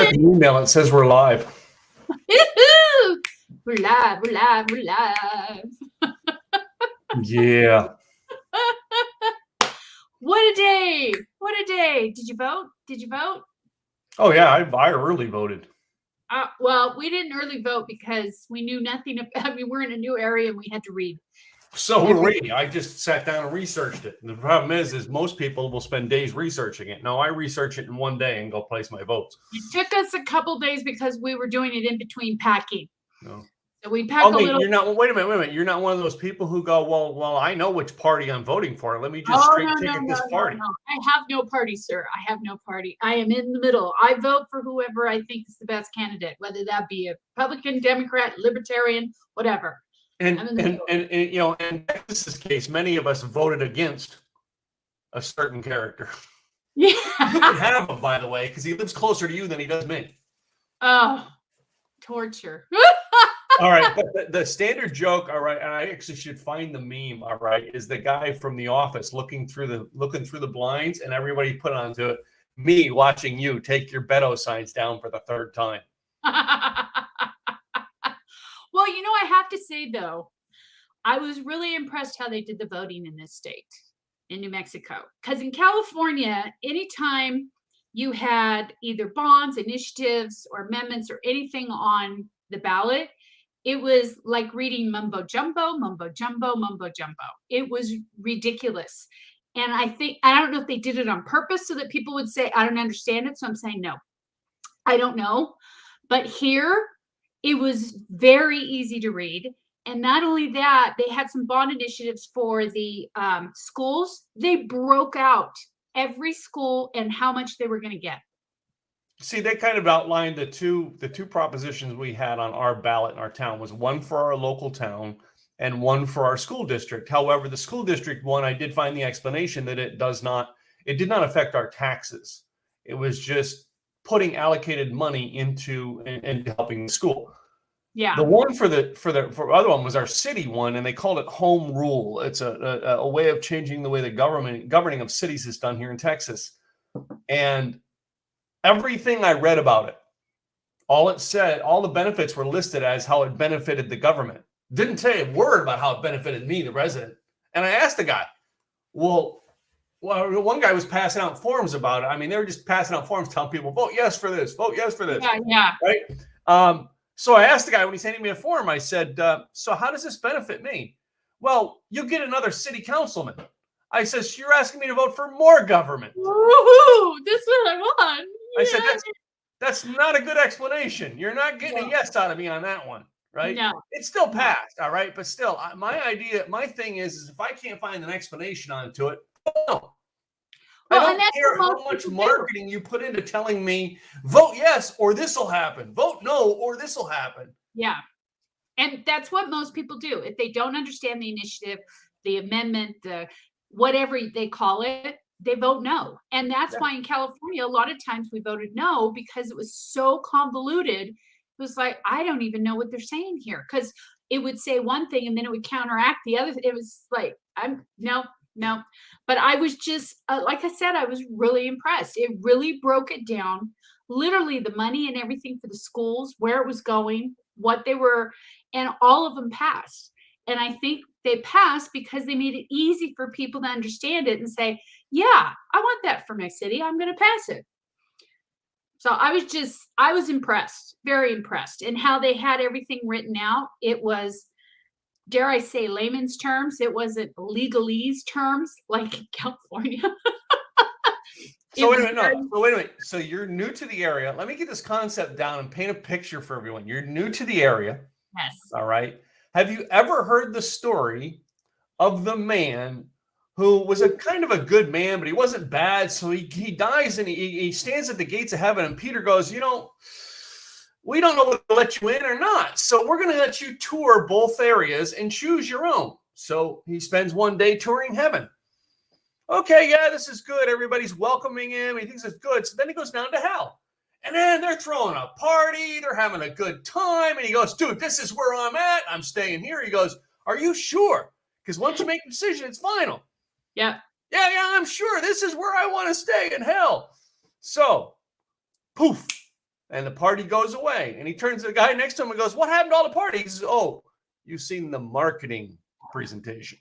got an email that says we're live. We're live, we're live, we're live. Yeah. What a day. What a day. Did you vote? Did you vote? Oh, yeah. I early voted. Well, we didn't early vote because we knew nothing about, we're in a new area and we had to read. So were we. I just sat down and researched it. And the problem is most people will spend days researching it. No, I research it in one day and go place my votes. It took us a couple days because we were doing it in between packing. No. So we packed a little. You're not. Wait a minute. You're not one of those people who go, well. I know which party I'm voting for. Let me just ticket this party. No. I have no party, sir. I have no party. I am in the middle. I vote for whoever I think is the best candidate, whether that be a Republican, Democrat, Libertarian, whatever. And you know, in Texas's case, many of us voted against a certain character. Yeah. You can have him, by the way, because he lives closer to you than he does me. Oh, torture. All right, but the standard joke, all right, and I actually should find the meme, all right, is the guy from The Office looking through the blinds, and everybody put onto it, me watching you take your Beto signs down for the third time. Well, you know, I have to say, though, I was really impressed how they did the voting in this state, in New Mexico. Because in California, anytime you had either bonds, initiatives, or amendments, or anything on the ballot, it was like reading mumbo jumbo, mumbo jumbo, mumbo jumbo. It was ridiculous. And I don't know if they did it on purpose so that people would say, I don't understand it. So I'm saying, no, I don't know. But here, it was very easy to read. And not only that, they had some bond initiatives for the schools. They broke out every school and how much they were going to get. See, they kind of outlined the two propositions we had on our ballot in our town was one for our local town and one for our school district. However, the school district one, I did find the explanation that it did not affect our taxes. It was just putting allocated money into helping the school. Yeah. The one for other one was our city one, and they called it home rule. It's a way of changing the way the governing of cities is done here in Texas. And everything I read about it, all it said, all the benefits were listed as how it benefited the government. Didn't say a word about how it benefited me, the resident. And I asked the guy, well, one guy was passing out forms about it. I mean, they were just passing out forms telling people, vote yes for this, vote yes for this. Yeah. Right? So I asked the guy when he's handing me a form, I said, so how does this benefit me? Well, you get another city councilman. I says, you're asking me to vote for more government. Woohoo! This is what I want. I said, that's not a good explanation. You're not getting a yes out of me on that one, right? No. It's still passed, all right? But still, my thing is if I can't find an explanation onto it, no. Well, I don't care how much marketing you put into telling me, vote yes, or this will happen. Vote no, or this will happen. Yeah. And that's what most people do. If they don't understand the initiative, the amendment, the whatever they call it, they vote no. And that's why in California, a lot of times we voted no because it was so convoluted. It was like, I don't even know what they're saying here. Because it would say one thing and then it would counteract the other. It was like, no. But I was just, like I said, I was really impressed. It really broke it down. Literally the money and everything for the schools, where it was going, what they were, and all of them passed. And I think they passed because they made it easy for people to understand it and say, yeah, I want that for my city. I'm going to pass it. So I was impressed, very impressed. And how they had everything written out. It was, dare I say, layman's terms. It wasn't legalese terms like in California. So wait a minute. So you're new to the area. Let me get this concept down and paint a picture for everyone. You're new to the area. Yes. All right. Have you ever heard the story of the man who was a kind of a good man, but he wasn't bad? So he dies and he stands at the gates of heaven, and Peter goes, we don't know whether to let you in or not. So we're going to let you tour both areas and choose your own. So he spends one day touring heaven. Okay, yeah, this is good. Everybody's welcoming him. He thinks it's good. So then he goes down to hell. And then they're throwing a party. They're having a good time. And he goes, dude, this is where I'm at. I'm staying here. He goes, are you sure? Because once you make a decision, it's final. Yeah. Yeah, I'm sure. This is where I want to stay in hell. So, poof. And the party goes away. And he turns to the guy next to him and goes, "What happened to all the party?" He says, "Oh, you've seen the marketing presentation.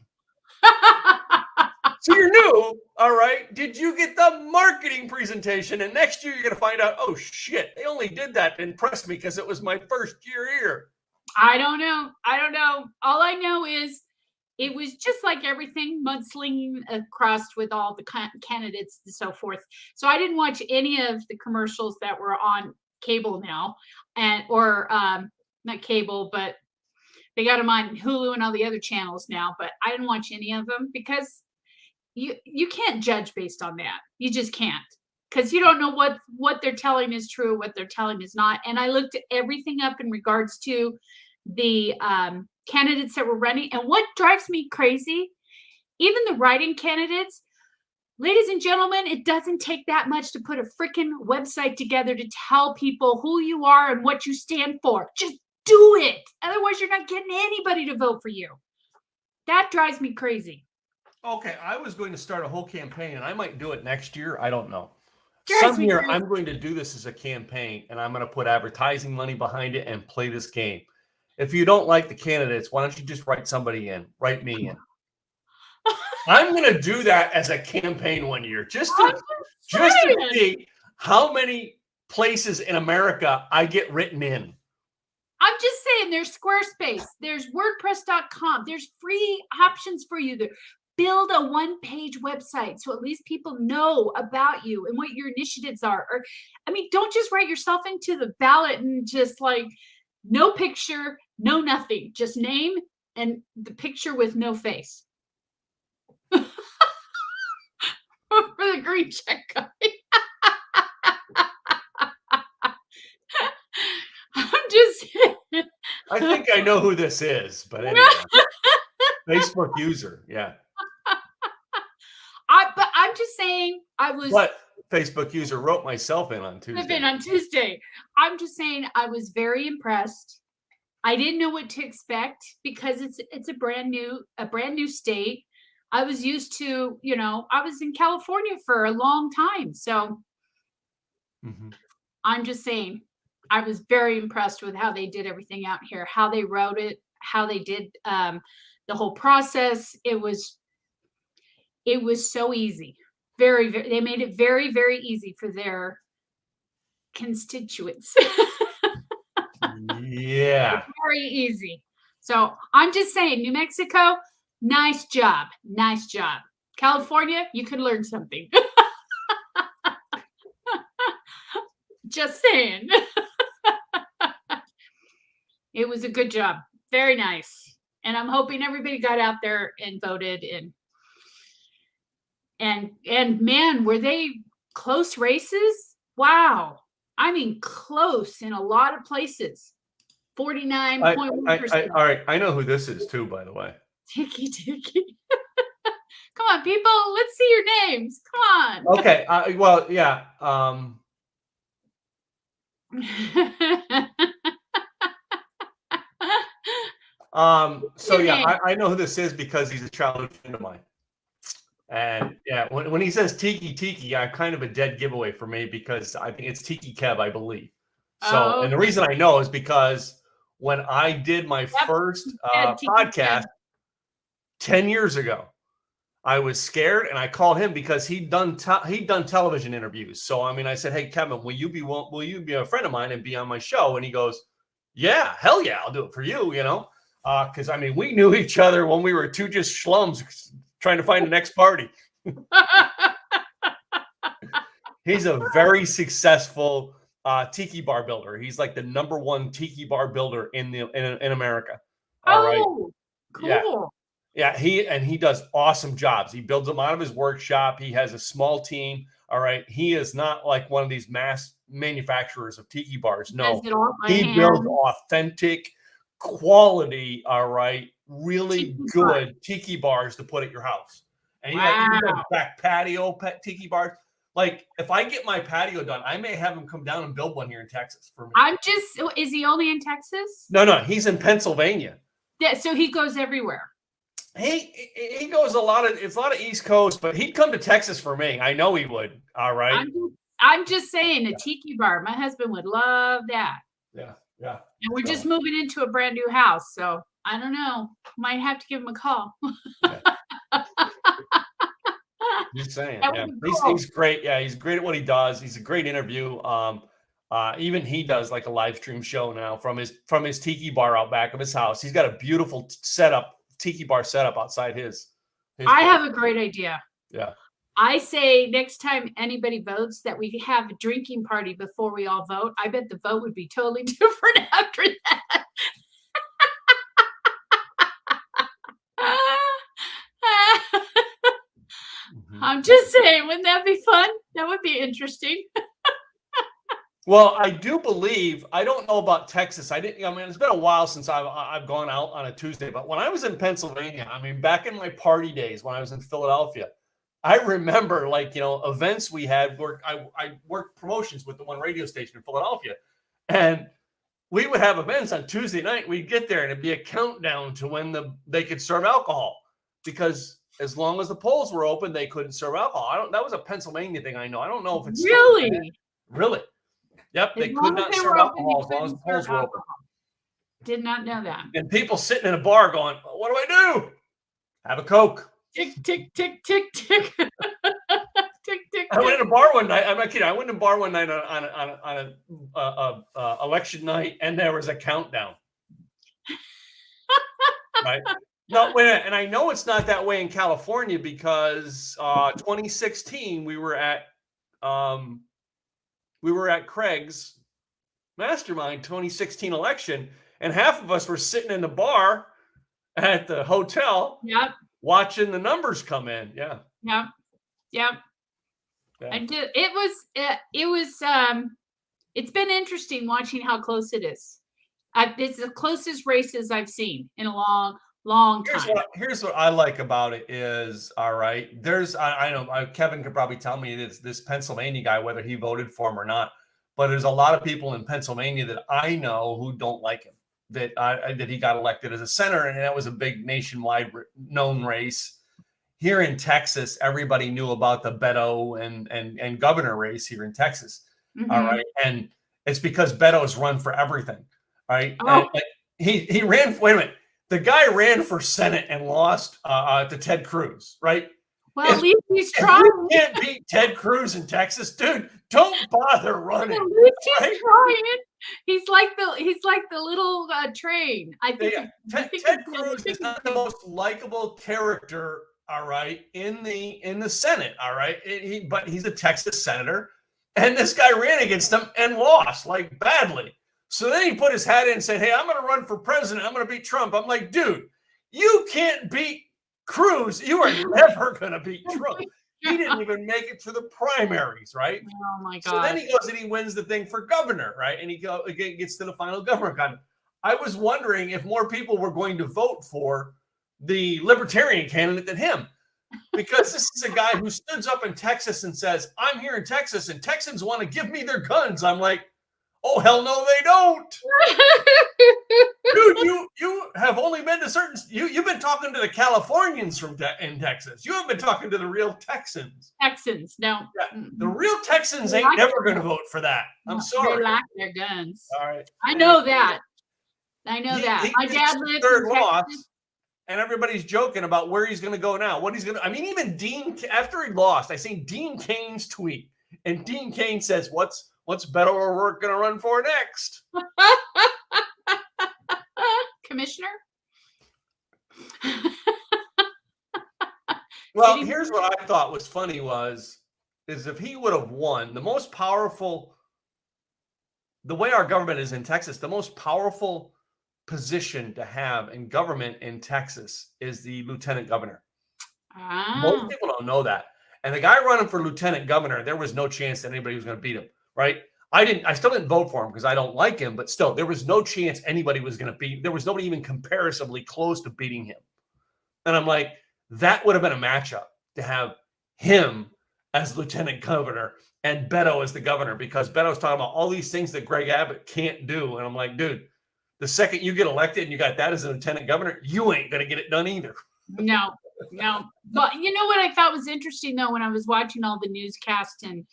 So you're new, all right? Did you get the marketing presentation? And next year you're going to find out, oh, shit, they only did that to impress me because it was my first year here." I don't know. All I know is it was just like everything, mudslinging across with all the candidates and so forth. So I didn't watch any of the commercials that were on cable now, or not cable, but they got them on Hulu and all the other channels now. But I didn't watch any of them because you can't judge based on that. You just can't, because you don't know what they're telling is true, what they're telling is not. And I looked everything up in regards to the candidates that were running. And what drives me crazy, even the write-in candidates, ladies and gentlemen, it doesn't take that much to put a freaking website together to tell people who you are and what you stand for. Just do it. Otherwise, you're not getting anybody to vote for you. That drives me crazy. Okay, I was going to start a whole campaign, and I might do it next year. I don't know. Drives Some me year, crazy. I'm going to do this as a campaign, and I'm going to put advertising money behind it and play this game. If you don't like the candidates, why don't you just write somebody in? Write me in. I'm going to do that as a campaign one year, just to see how many places in America I get written in. I'm just saying, there's Squarespace, there's WordPress.com, there's free options for you to build a one-page website so at least people know about you and what your initiatives are. Or, I mean, don't just write yourself into the ballot and just like no picture, no nothing, just name and the picture with no face. For the green check guy. I'm just I think I know who this is, but anyway. Facebook user, yeah. But I'm just saying, But Facebook user wrote myself in on Tuesday. I'm just saying, I was very impressed. I didn't know what to expect because it's a brand new state. I was used to, I was in California for a long time. So I'm just saying, I was very impressed with how they did everything out here, how they wrote it, how they did the whole process. It was so easy. Very, very, they made it very, very easy for their constituents. Yeah. Very easy. So I'm just saying, New Mexico, nice job. Nice job. California, you could learn something. Just saying. It was a good job. Very nice. And I'm hoping everybody got out there and voted and man, were they close races? Wow. I mean, close in a lot of places. 49.1%. All right. I know who this is too, by the way. Tiki. Come on, people. Let's see your names. Come on. Okay. Well, yeah. So yeah, I know who this is because he's a childhood friend of mine. And yeah, when he says Tiki, I'm kind of a dead giveaway for me because I think it's Tiki Kev, I believe. So, and the reason I know is because when I did my first podcast 10 years ago, I was scared and I called him because he'd done television interviews. So I mean, I said, "Hey Kevin, will you be a friend of mine and be on my show?" And he goes, "Yeah, hell yeah, I'll do it for you." Because I mean, we knew each other when we were two just schlums trying to find the next party. He's a very successful tiki bar builder. He's like the #1 tiki bar builder in America. All right. Cool. Yeah, he does awesome jobs. He builds them out of his workshop. He has a small team. All right. He is not like one of these mass manufacturers of tiki bars. No, he builds authentic quality. All right. Really good tiki bars to put at your house. And he does back patio tiki bars. Like if I get my patio done, I may have him come down and build one here in Texas for me. Is he only in Texas? No, he's in Pennsylvania. Yeah, so he goes everywhere. He goes it's a lot of East Coast, but he'd come to Texas for me. I know he would. All right. I'm just I'm just saying, a tiki bar. My husband would love that. Yeah, yeah. And we're just moving into a brand new house, so I don't know. Might have to give him a call. Yeah. Just saying, That yeah. would be cool. He's great. Yeah, he's great at what he does. He's a great interview. Even he does like a live stream show now from his tiki bar out back of his house. He's got a beautiful tiki bar setup outside his I have a great idea. Yeah. I say next time anybody votes that we have a drinking party before we all vote. I bet the vote would be totally different after that. I'm just saying, wouldn't that be fun? That would be interesting. Well, I do believe, I don't know about Texas. I mean, it's been a while since I've gone out on a Tuesday, but when I was in Pennsylvania, I mean, back in my party days when I was in Philadelphia, I remember like, events we had where I worked promotions with the one radio station in Philadelphia, and we would have events on Tuesday night. We'd get there and it'd be a countdown to when they could serve alcohol, because as long as the polls were open, they couldn't serve alcohol. That was a Pennsylvania thing. I know. I don't know if it's really. Yep, they could not serve alcohol as long as the polls were open. Did not know that. And people sitting in a bar going, "What do I do? Have a Coke." Tick, tick, tick, tick, tick. Tick, tick. I went in a bar one night. I'm not kidding. I went in a bar one night on an election night, and there was a countdown. Right? No, wait a minute. And I know it's not that way in California because 2016 we were at Craig's mastermind 2016 election, and half of us were sitting in the bar at the hotel. Yep. Watching the numbers come in. Yeah. Yep. Yep. Yeah. I did. It's been interesting watching how close it is. It's the closest races I've seen in a long time. Here's what I like about it is, all right, I know Kevin could probably tell me this Pennsylvania guy, whether he voted for him or not, but there's a lot of people in Pennsylvania that I know who don't like him, that he got elected as a senator, and that was a big nationwide known race. Here in Texas, everybody knew about the Beto and governor race here in Texas. Mm-hmm. All right. And it's because Beto's run for everything. Right. Oh. And he ran. Wait a minute. The guy ran for Senate and lost to Ted Cruz. Right. Well, at least he's trying. You can't beat Ted Cruz in Texas, dude. Don't bother running. At least he's trying. He's like the little train. I think. Ted Cruz is not the most likable character. All right, in the Senate. All right, but he's a Texas senator, and this guy ran against him and lost like badly. So then he put his hat in and said, "Hey, I'm going to run for president. I'm going to beat Trump." I'm like, dude, you can't beat Cruz. You are never going to beat Trump. He didn't even make it to the primaries, right? Oh my God! So then he goes and he wins the thing for governor, right? And he gets to the final governor conference. I was wondering if more people were going to vote for the libertarian candidate than him, because this is a guy who stood up in Texas and says, "I'm here in Texas and Texans want to give me their guns." I'm like, oh, hell no, they don't. Dude, you have only been to you've been talking to the Californians in Texas. You haven't been talking to the real Texans. Texans, no. Yeah, the real Texans ain't never going to vote for that. I'm sorry. They like their guns. All right. I know that. My dad lived in Texas. And everybody's joking about where he's going to go now. What he's going to, I mean, even Dean, after he lost, I seen Dean Kane's tweet. And Dean Kane says, what's Beto O'Rourke going to run for next? Commissioner? Well, here's what I thought was funny is if he would have won, the way our government is in Texas, the most powerful position to have in government in Texas is the lieutenant governor. Most people don't know that. And the guy running for lieutenant governor, there was no chance that anybody was going to beat him, right? I still didn't vote for him because I don't like him, but still, there was no chance anybody was going to beat. There was nobody even comparatively close to beating him. And I'm like, that would have been a matchup to have him as lieutenant governor and Beto as the governor, because Beto's talking about all these things that Greg Abbott can't do. And I'm like, dude, the second you get elected and you got that as a lieutenant governor, you ain't going to get it done either. No. But you know what I thought was interesting, though, when I was watching all the newscasts and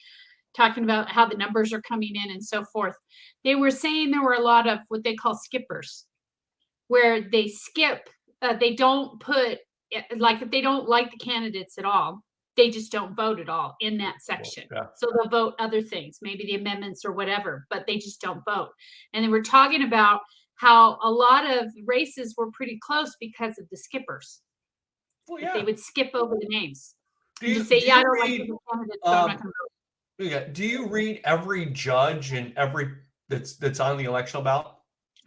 talking about how the numbers are coming in and so forth. They were saying there were a lot of what they call skippers, where they skip, they don't put, like if they don't like the candidates at all, they just don't vote at all in that section. Yeah. So they'll vote other things, maybe the amendments or whatever, but they just don't vote. And then we're talking about how a lot of races were pretty close because of the skippers. Well, They would skip over the names. Do you, just say, do yeah, I you don't like read, the candidates, so I'm not going to vote. yeah, do you read every judge and every that's on the electional ballot?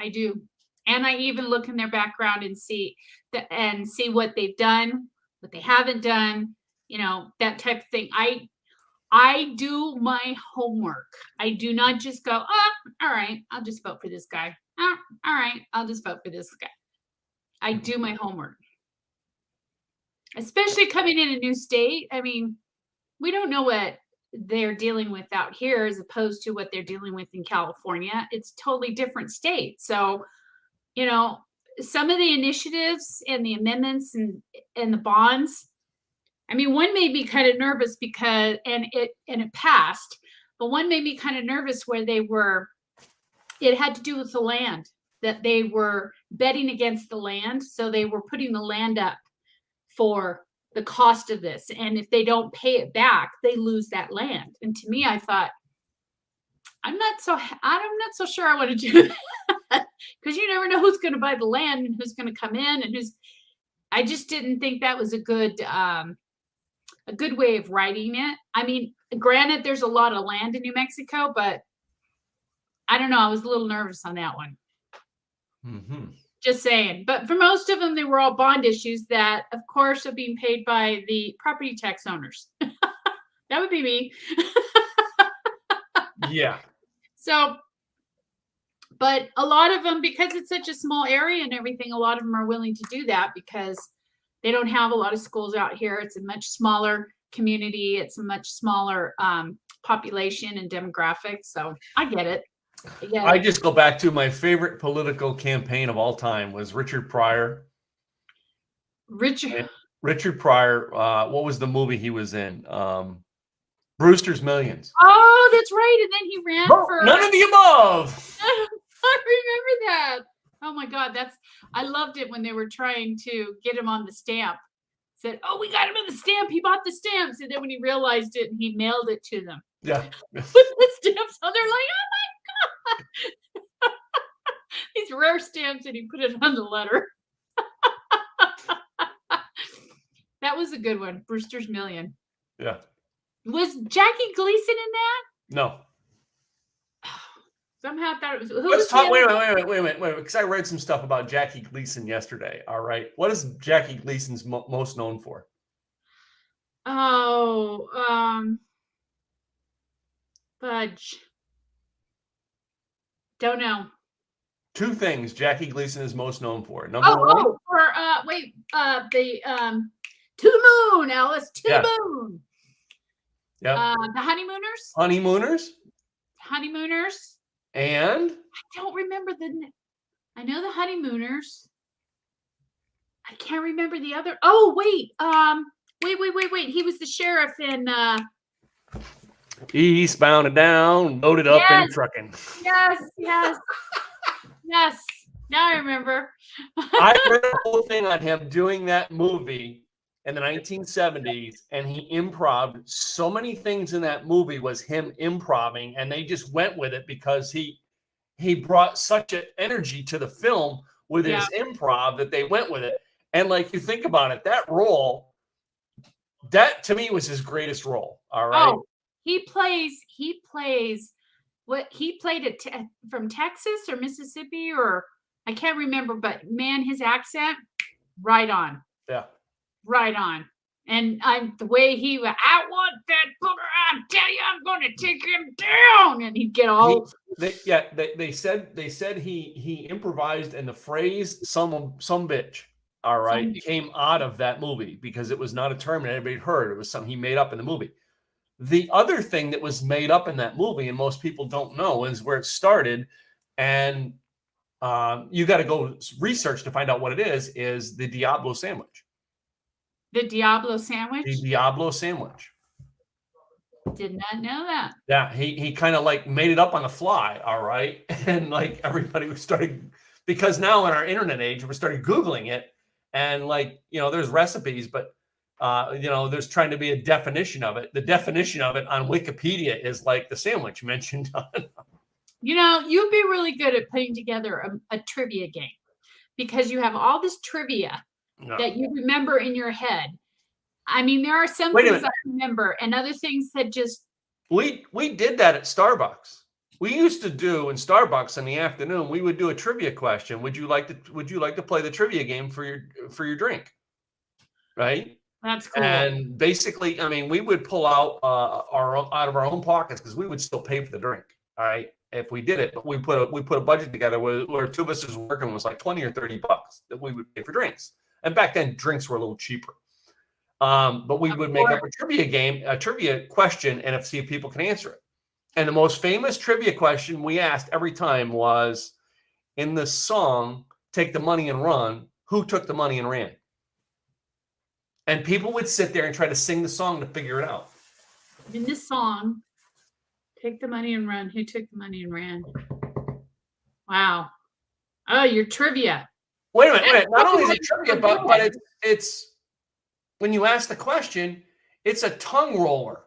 I do. And I even look in their background and see what they've done, what they haven't done, you know, that type of thing. I do my homework. I do not just go, oh, all right, I'll just vote for this guy. Oh, all right, I'll just vote for this guy. I do my homework. Especially coming in a new state. I mean, we don't know what they're dealing with out here as opposed to what they're dealing with in California. It's totally different state. So, you know, some of the initiatives and the amendments and the bonds, I mean, one made me kind of nervous because it passed, but one made me kind of nervous where it had to do with the land, that they were betting against the land. So they were putting the land up for the cost of this. And if they don't pay it back, they lose that land. And to me, I thought, I'm not so sure I want to do that, because you never know who's going to buy the land and who's going to come in and I just didn't think that was a good way of writing it. I mean, granted, there's a lot of land in New Mexico, but I don't know. I was a little nervous on that one. Mm-hmm. Just saying. But for most of them, they were all bond issues that, of course, are being paid by the property tax owners. That would be me. Yeah. So, but a lot of them, because it's such a small area and everything, a lot of them are willing to do that because they don't have a lot of schools out here. It's a much smaller community. It's a much smaller population and demographics. So I get it. I just go back to my favorite political campaign of all time was Richard Pryor. Richard Pryor. What was the movie he was in? Brewster's Millions. Oh, that's right. And then he ran for none of the above. I remember that. Oh my God, I loved it when they were trying to get him on the stamp. Said, "Oh, we got him on the stamp. He bought the stamps." And then when he realized it, and he mailed it to them. Yeah. With the stamps on, they're like, "Oh my God." These rare stamps, and he put it on the letter. That was a good one. Brewster's Million. Yeah. Was Jackie Gleason in that? No. Somehow I thought it was. Let's talk. Wait a minute. Because I read some stuff about Jackie Gleason yesterday. All right. What is Jackie Gleason's most known for? Oh, fudge. Don't know. Two things Jackie Gleason is most known for. Number one. To the moon, Alice. To the moon. Yeah. The Honeymooners. Honeymooners. And I don't remember I know the Honeymooners. I can't remember the other. Oh, wait. Wait. He was the sheriff in Eastbound and Down, loaded up in trucking. Yes. Yes. Now I remember. I read a whole thing on him doing that movie in the 1970s, and he improv'd so many things in that movie was him improving, and they just went with it because he brought such an energy to the film with his improv that they went with it. And like, you think about it, that role, that to me was his greatest role. All right. Oh, he plays what he played from Texas or Mississippi, or I can't remember, but man, his accent, right on. Yeah. Right on. And the way he went, I want that booger. I tell you, I'm going to take him down. And he'd get all. They said he improvised, and the phrase "some bitch," all right, came out of that movie because it was not a term that anybody heard. It was something he made up in the movie. The other thing that was made up in that movie, and most people don't know, is where it started. And you got to go research to find out what it is the Diablo sandwich. The Diablo sandwich? The Diablo sandwich. Did not know that. Yeah, he kind of like made it up on the fly, all right? And like everybody was starting, because now in our internet age, we started Googling it, and like, there's recipes, but there's trying to be a definition of it. The definition of it on Wikipedia is like the sandwich mentioned on. You'd be really good at putting together a trivia game, because you have all this trivia that you remember in your head. I mean, there are some things I remember and other things that just. We did that at Starbucks. We used to do in Starbucks in the afternoon, we would do a trivia question. Would you like to play the trivia game for your drink? Right? That's cool. And basically, I mean, we would pull out out of our own pockets, because we would still pay for the drink. All right. If we did it, but we put a budget together where two of us was working, was like $20 or $30 that we would pay for drinks. And back then drinks were a little cheaper. But we would make up a trivia question, and see if people can answer it. And the most famous trivia question we asked every time was, in the song "Take the Money and Run," who took the money and ran? And people would sit there and try to sing the song to figure it out. In this song, "Take the Money and Run," who took the money and ran? Wow. Oh, your trivia. Wait a minute. Not only is it trivia, but it's when you ask the question, it's a tongue roller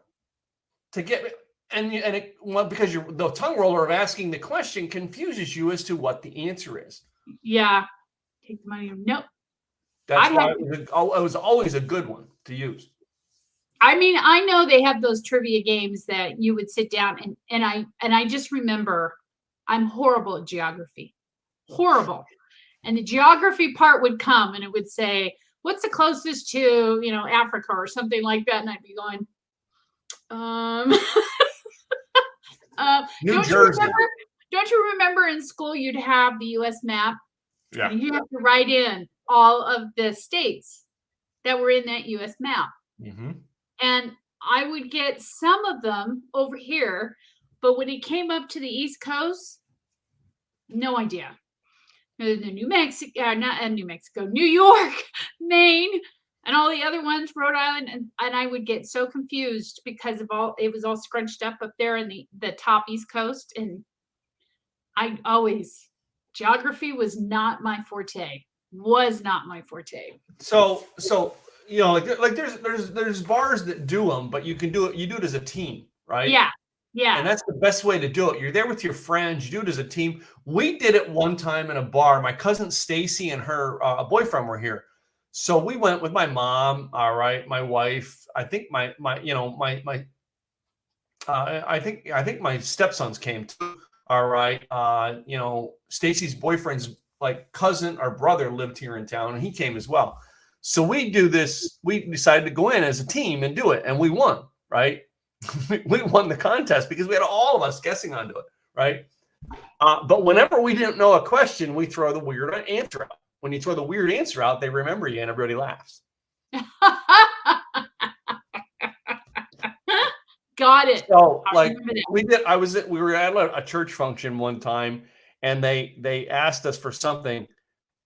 to get, because the tongue roller of asking the question confuses you as to what the answer is. Yeah. Take the money. Nope. That's why it was always a good one to use. I mean, I know they have those trivia games that you would sit down and I just remember I'm horrible at geography. Horrible. And the geography part would come and it would say, what's the closest to, Africa or something like that? And I'd be going, New Jersey. Don't you remember in school you'd have the U.S. map? Yeah. And you have to write in all of the states that were in that U.S. map. Mm-hmm. And I would get some of them over here, but when it came up to the East Coast, no idea. New Mexico, New York, Maine, and all the other ones, Rhode Island, and I would get so confused because it was all scrunched up there in the top East Coast, and geography was not my forte. So like there's bars that do them, but you do it as a team, right? Yeah. Yeah. And that's the best way to do it. You're there with your friends. You do it as a team. We did it one time in a bar. My cousin Stacy and her boyfriend were here. So we went with my mom, all right, my wife. I think I think my stepsons came too. All right. Stacy's boyfriend's like cousin or brother lived here in town, and he came as well. So we do this. We decided to go in as a team and do it, and we won, right? We won the contest because we had all of us guessing onto it, right? But whenever we didn't know a question, we throw the weird answer out. When you throw the weird answer out, they remember you and everybody laughs. Got it. So like we were at a church function one time, and they asked us for something,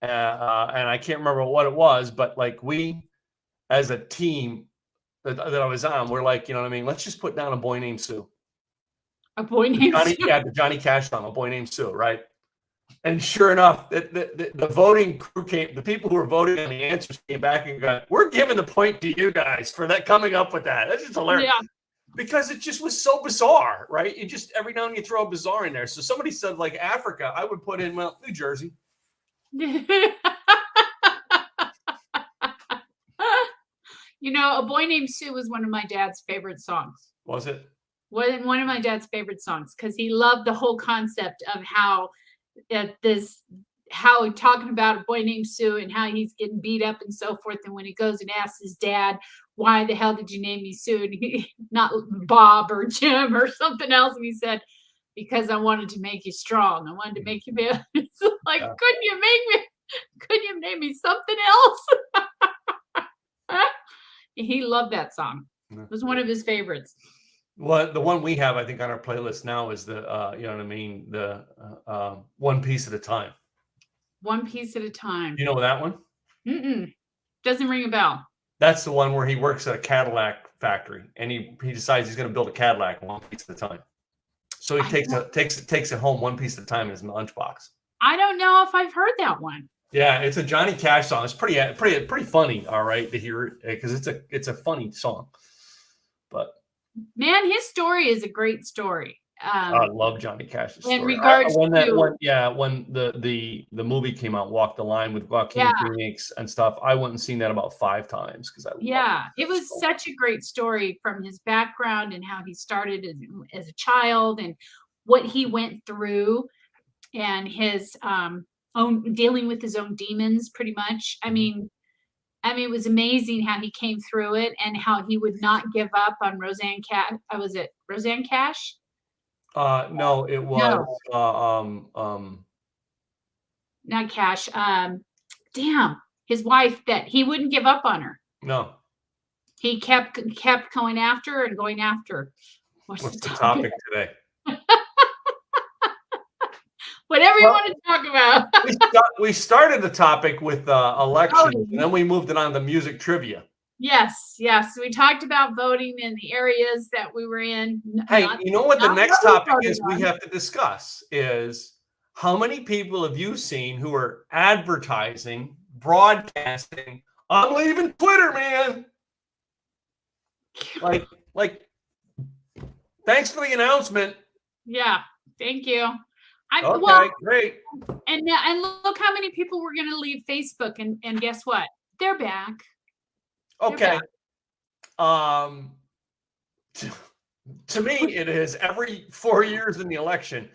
and I can't remember what it was, but like we as a team that I was on, we're like, let's just put down A Boy Named Sue. A Boy Named Sue. Yeah, the Johnny Cash song, A Boy Named Sue, right? And sure enough, the voting crew the people who were voting on the answers came back and go, we're giving the point to you guys for that, coming up with that. That's just hilarious. Yeah. Because it just was so bizarre, right? You just, every now and then you throw a bizarre in there. So somebody said like Africa, I would put in, New Jersey. A Boy Named Sue was one of my dad's favorite songs. Was it? One of my dad's favorite songs, because he loved the whole concept of how talking about a boy named Sue and how he's getting beat up and so forth. And when he goes and asks his dad, why the hell did you name me Sue? And not Bob or Jim or something else. And he said, because I wanted to make you strong. I wanted to make you be. It's like, yeah. Couldn't you name me something else? He loved that song. It was one of his favorites. Well, the one we have, I think, on our playlist now is the, the One Piece at a Time. One Piece at a Time. You know that one? Doesn't ring a bell. That's the one where he works at a Cadillac factory, and he decides he's going to build a Cadillac one piece at a time. So he takes it home one piece at a time in his lunchbox. I don't know if I've heard that one. Yeah, it's a Johnny Cash song. It's pretty funny, all right, to hear it because it's a funny song. But man, his story is a great story. I love Johnny Cash's story. In regards when to the movie came out, Walk the Line with Joaquin Phoenix and stuff, I went and seen that about 5 times because it was such a great story from his background and how he started as a child and what he went through and his own dealing with his own demons pretty much. I mean it was amazing how he came through it and how he would not give up on Roseanne Cash. Was it Roseanne Cash? No, it was not Cash. Damn, his wife, that he wouldn't give up on her. No. He kept going after her and going after her. What's the topic today? Whatever you want to talk about. we started the topic with elections, and then we moved it on to music trivia. Yes. We talked about voting in the areas that we were in. Hey, you know what the next topic is we have to discuss is how many people have you seen who are advertising, broadcasting, I'm leaving Twitter, man. Like, thanks for the announcement. Yeah, thank you. Great. And look how many people were going to leave Facebook, and guess what? They're back. Okay. To me, it is every 4 years in the election.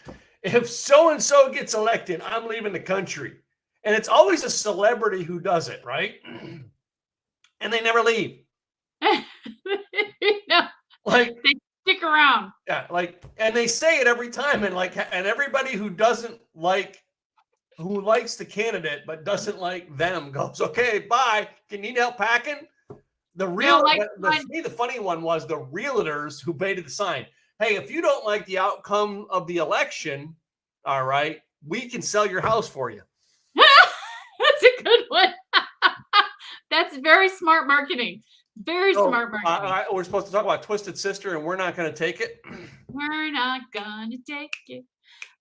If so-and-so gets elected, I'm leaving the country. And it's always a celebrity who does it, right? And they never leave. No, like they stick around. Yeah, and they say it every time, and everybody who likes the candidate but doesn't like them goes, okay, bye. Can you need help packing? The funny one was the realtors who painted the sign. Hey, if you don't like the outcome of the election, all right, we can sell your house for you. That's a good one. That's very smart marketing. Smart marketing. We're supposed to talk about Twisted Sister, and we're not going to take it. We're not going to take it.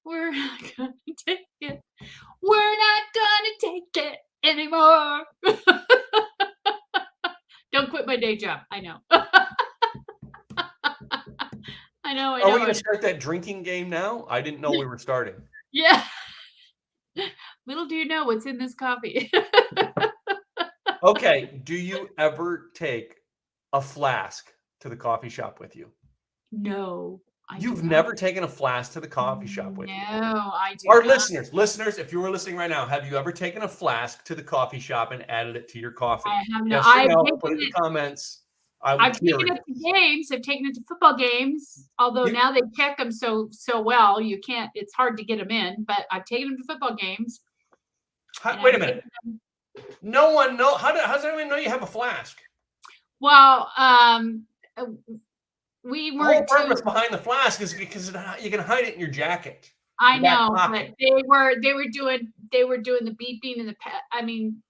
We're not going to take it. We're not going to take it anymore. Don't quit my day job. I know. I know. Are we going to start that drinking game now? I didn't know we were starting. Yeah. Little do you know what's in this coffee. Okay. Do you ever take a flask to the coffee shop with you? No. You've never taken a flask to the coffee shop with you? No, I do Our not. listeners, if you were listening right now, have you ever taken a flask to the coffee shop and added it to your coffee? I have not. Yes No, put it in the comments. I've taken it to games. I've taken it to football games. Although now they check them so well, you can't. It's hard to get them in. But I've taken them to football games. Wait a minute. No one know. How does anyone know you have a flask? Well, we were. The whole purpose behind the flask is because you can hide it in your jacket. I know, but they were doing the beeping and the. I mean.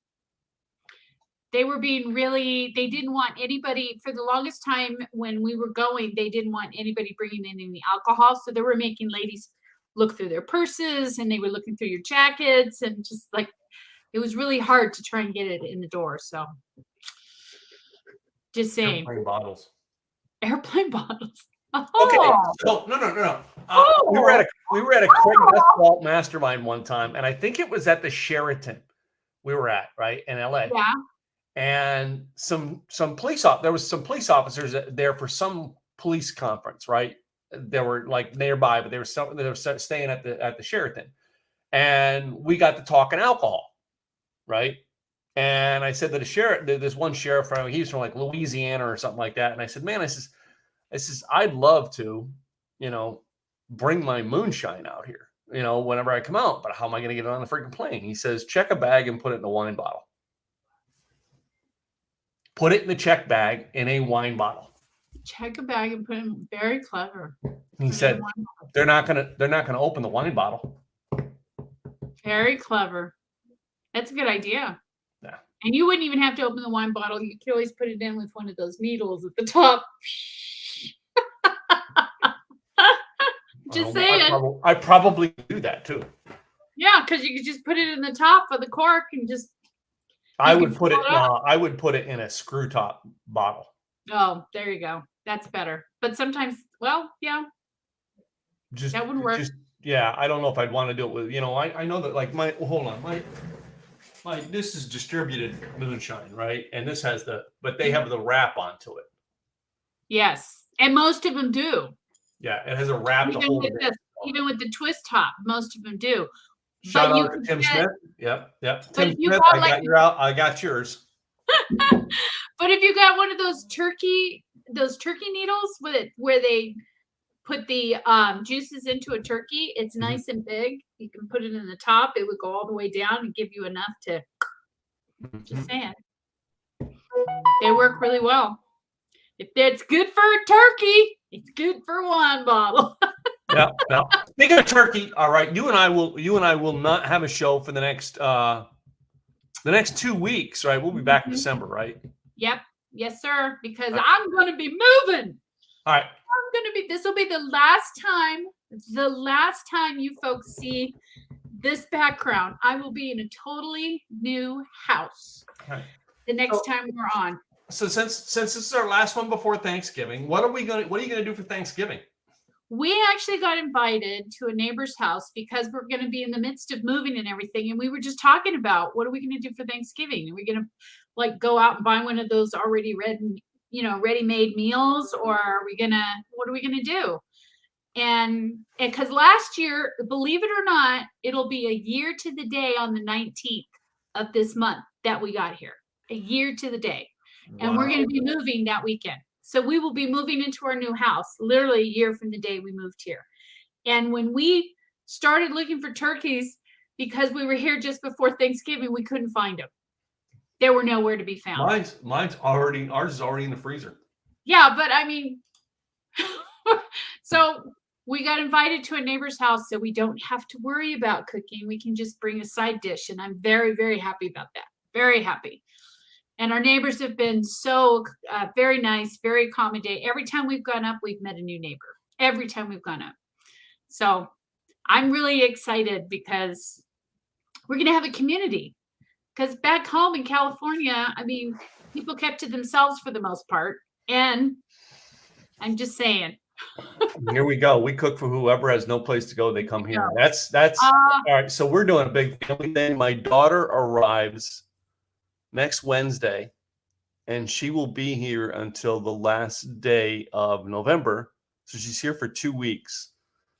They were being they didn't want anybody, for the longest time when we were going, they didn't want anybody bringing in any alcohol. So they were making ladies look through their purses, and they were looking through your jackets, and just it was really hard to try and get it in the door. So just saying. Airplane bottles. Oh. Okay. So no. We were at a Craig Westwalt mastermind one time, and I think it was at the Sheraton we were at, right, in LA. Yeah. And there was some police officers there for some police conference, right? They were nearby, but they were staying at the Sheraton, and we got to talking alcohol, right? And I said that this one sheriff, he's from Louisiana or something like that, and I said, man, I says I'd love to, bring my moonshine out here, whenever I come out, but how am I going to get it on the freaking plane? He says, check a bag and put it in a wine bottle. Put it in the check bag in a wine bottle. Check a bag and put it in. Very clever. He said they're not gonna open the wine bottle. Very clever. That's a good idea. Yeah. And you wouldn't even have to open the wine bottle. You could always put it in with one of those needles at the top. Just saying. I probably do that too. Yeah, because you could just put it in the top of the cork and just. I would put it in a screw top bottle. Oh, there you go. That's better. But sometimes, well, yeah, that would work. Yeah, I don't know if I'd want to do it with, I know that like hold on, this is distributed moonshine, right? And this has but they have the wrap onto it. Yes. And most of them do. Yeah, it has a wrap to hold it. Even with the twist top, most of them do. Shout out to Tim Smith. Yep. Tim Smith, I got yours. But if you got one of those turkey needles where they put the juices into a turkey, it's nice and big. You can put it in the top. It would go all the way down and give you enough to. Just saying, they work really well. If it's good for a turkey, it's good for a wine bottle. Yeah. Speaking of turkey, all right, you and I will not have a show for the next 2 weeks, right? We'll be back in December, right? Yep. Yes, sir. Because I'm going to be moving. All right. This will be the last time you folks see this background. I will be in a totally new house the next time we're on. So since this is our last one before Thanksgiving, what are you going to do for Thanksgiving? We actually got invited to a neighbor's house because we're going to be in the midst of moving and everything. And we were just talking about, what are we going to do for Thanksgiving? Are we going to like go out and buy one of those already ready-made meals, or what are we going to do? And because last year, believe it or not, it'll be a year to the day on the 19th of this month that we got here, a year to the day. And we're going to be moving that weekend. So we will be moving into our new house, literally a year from the day we moved here. And when we started looking for turkeys, because we were here just before Thanksgiving, we couldn't find them. They were nowhere to be found. Ours is already in the freezer. Yeah, but I mean, so we got invited to a neighbor's house, so we don't have to worry about cooking. We can just bring a side dish, and I'm very, very happy about that. Very happy. And our neighbors have been so very nice, very accommodating. Every time we've gone up, we've met a new neighbor. Every time we've gone up. So I'm really excited because we're going to have a community. Because back home in California, I mean, people kept to themselves for the most part. And I'm just saying. Here we go. We cook for whoever has no place to go. They come here. That's all right. So we're doing a big family thing. My daughter arrives next Wednesday, and she will be here until the last day of November. So she's here for 2 weeks.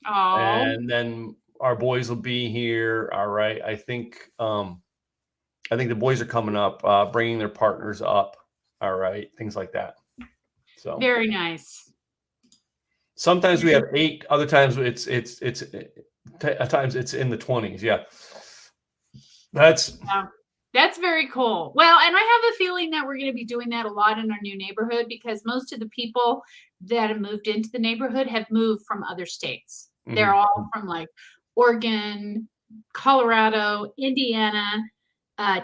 Oh. And then our boys will be here. All right. I think the boys are coming up, bringing their partners up. All right. Things like that. So very nice. Sometimes we have 8. Other times at times it's in the 20s. Yeah. That's very cool. Well, and I have a feeling that we're going to be doing that a lot in our new neighborhood, because most of the people that have moved into the neighborhood have moved from other states. Mm-hmm. They're all from like Oregon, Colorado, Indiana,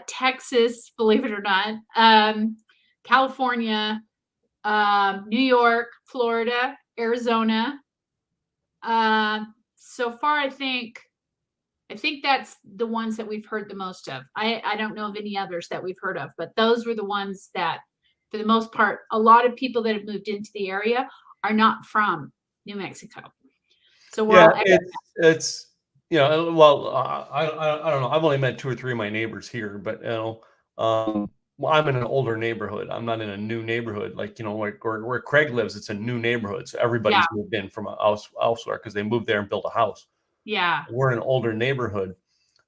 Texas, believe it or not, California, New York, Florida, Arizona. So far, I think that's the ones that we've heard the most of. I don't know of any others that we've heard of, but those were the ones that, for the most part, a lot of people that have moved into the area are not from New Mexico. So it's well, I don't know. I've only met 2 or 3 of my neighbors here, but I'm in an older neighborhood. I'm not in a new neighborhood. Like, where Craig lives, it's a new neighborhood. So everybody's moved in from elsewhere because they moved there and built a house. Yeah. We're in an older neighborhood.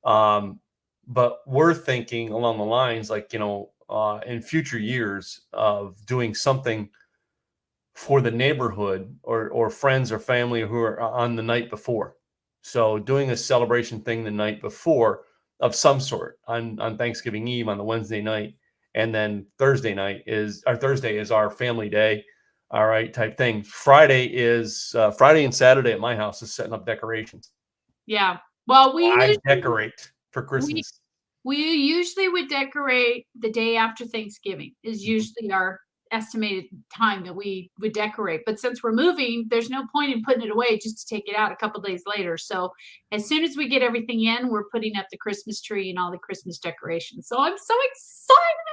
But we're thinking along the lines, like, in future years of doing something for the neighborhood or friends or family who are on the night before. So doing a celebration thing the night before of some sort on Thanksgiving Eve on the Wednesday night. And then Thursday is our family day. All right. Type thing. Friday and Saturday at my house is setting up decorations. Yeah. Well, I decorate for Christmas. We usually would decorate the day after Thanksgiving is Mhm. usually our estimated time that we would decorate. But since we're moving, there's no point in putting it away just to take it out a couple days later. So as soon as we get everything in, we're putting up the Christmas tree and all the Christmas decorations. So I'm so excited.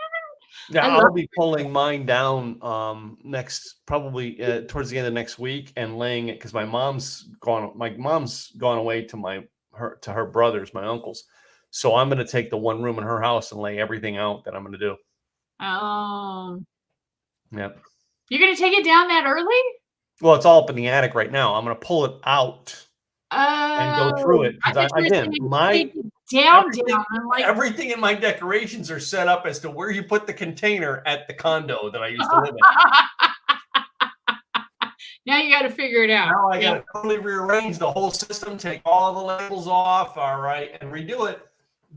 Yeah, I love I'll be pulling mine down next probably towards the end of next week and laying it because my mom's gone. My mom's gone away to her brothers, my uncles. So I'm going to take the one room in her house and lay everything out that I'm going to do. Oh, Yeah. you're gonna take it down that early? Well, it's all up in the attic right now. I'm going to pull it out and go through Oh, it I because thought you were again, saying my take it down, everything down. I'm like, everything in my decorations are set up as to where you put the container at the condo that I used to live in. now you got to figure it out. Now I Yeah. got to totally rearrange the whole system, take all the labels off, all right, and redo it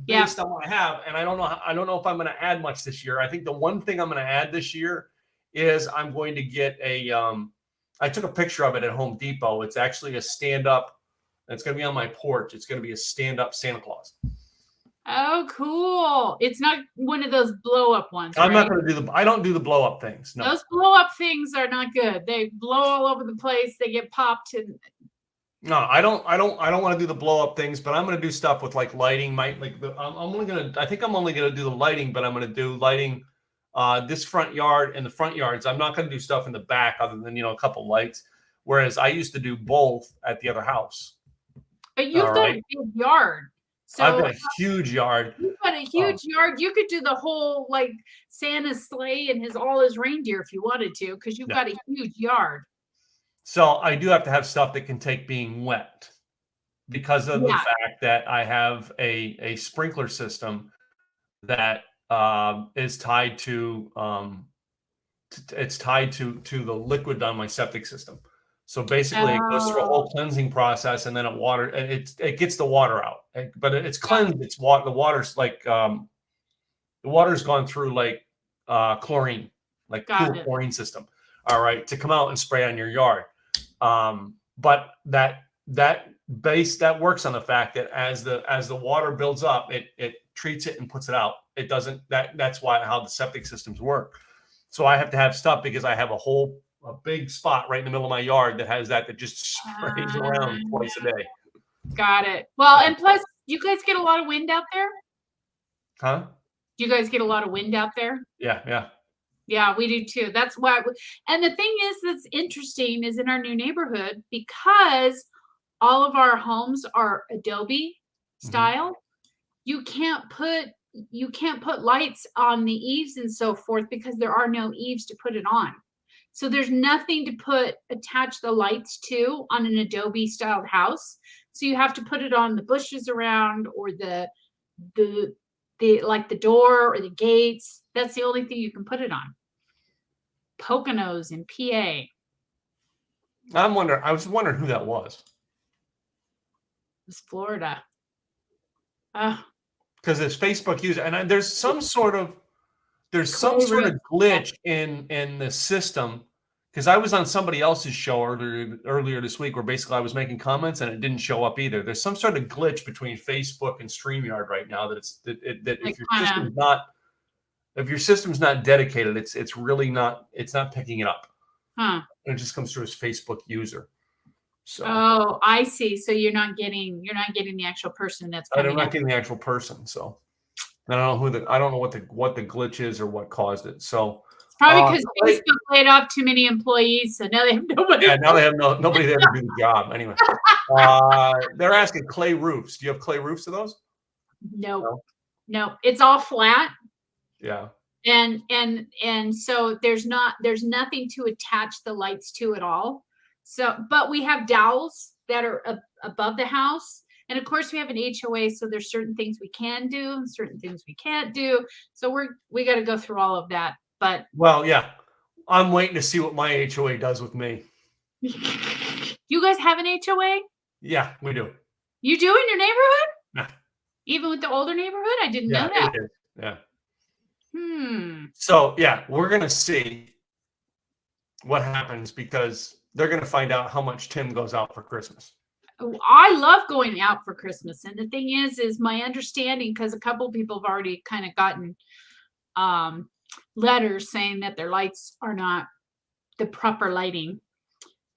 Yeah. based on what I have. And I don't know if I'm going to add much this year. I think the one thing I'm going to add this year is I'm going to get a. I took a picture of it at Home Depot. It's actually a stand-up. It's going to be on my porch. It's going to be a stand-up Santa Claus. Oh, cool. It's not one of those blow up ones, I'm right? not going to do I don't do the blow up things. No. Those blow up things are not good. They blow all over the place. They get popped and No, I don't want to do the blow up things, but I'm going to do stuff with like lighting. I'm only going to, I think I'm only going to do the lighting, but I'm going to do lighting this front yard and the front yards. I'm not going to do stuff in the back other than, a couple lights. Whereas I used to do both at the other house. but you've All got right. a big yard. I've So got a huge yard. you've got a huge yard. You could do the whole like Santa's sleigh and all his reindeer if you wanted to, because you've Yeah. got a huge yard. So I do have to have stuff that can take being wet because of the Yeah. fact that I have a sprinkler system that is tied to it's tied to the liquid on my septic system. So basically, it goes through a whole cleansing process, and then it gets the water out. But it's cleansed. It's water. The water's like the water's gone through like chlorine, like Got pool it. chlorine system. All right, to come out and spray on your yard. But that base that works on the fact that as the water builds up, it treats it and puts it out. It doesn't. That's why how the septic systems work. So I have to have stuff because I have a big spot right in the middle of my yard that has that just sprays around twice a day. Got it. Well, and plus, you guys get a lot of wind out there? Huh? Do you guys get a lot of wind out there? Yeah. Yeah, we do too. That's why. And the thing is, that's interesting is in our new neighborhood, because all of our homes are Adobe style. You can't put lights on the eaves and so forth because there are no eaves to put it on. So there's nothing to attach the lights to on an Adobe styled house. So you have to put it on the bushes around or the like the door or the gates. That's the only thing you can put it on. Poconos in PA. I was wondering who that was. It's Florida. Because it's Facebook user, and there's some sort of glitch in the system. Because I was on somebody else's show earlier this week where basically I was making comments and it didn't show up either. There's some sort of glitch between Facebook and StreamYard right now that if your system's not dedicated, it's really not picking it up. Huh. And it just comes through as Facebook user. So oh, I see. So you're not getting the actual person that's coming. I'm not getting the actual person. So I don't know what the glitch is or what caused it. So it's probably because Facebook laid off too many employees, so now they have nobody. Yeah, now they have nobody there to do the job. Anyway, they're asking clay roofs. Do you have clay roofs of those? No, it's all flat. Yeah. And so there's nothing to attach the lights to at all. So, but we have dowels that are above the house. And of course we have an HOA. So there's certain things we can do and certain things we can't do. So we got to go through all of that, but. Well, yeah, I'm waiting to see what my HOA does with me. You guys have an HOA? Yeah, we do. You do in your neighborhood? Yeah. Even with the older neighborhood? I didn't know that. It is. Yeah. So yeah, we're gonna see what happens because they're gonna find out how much Tim goes out for Christmas. I love going out for Christmas. And the thing is my understanding, because a couple of people have already kind of gotten letters saying that their lights are not the proper lighting.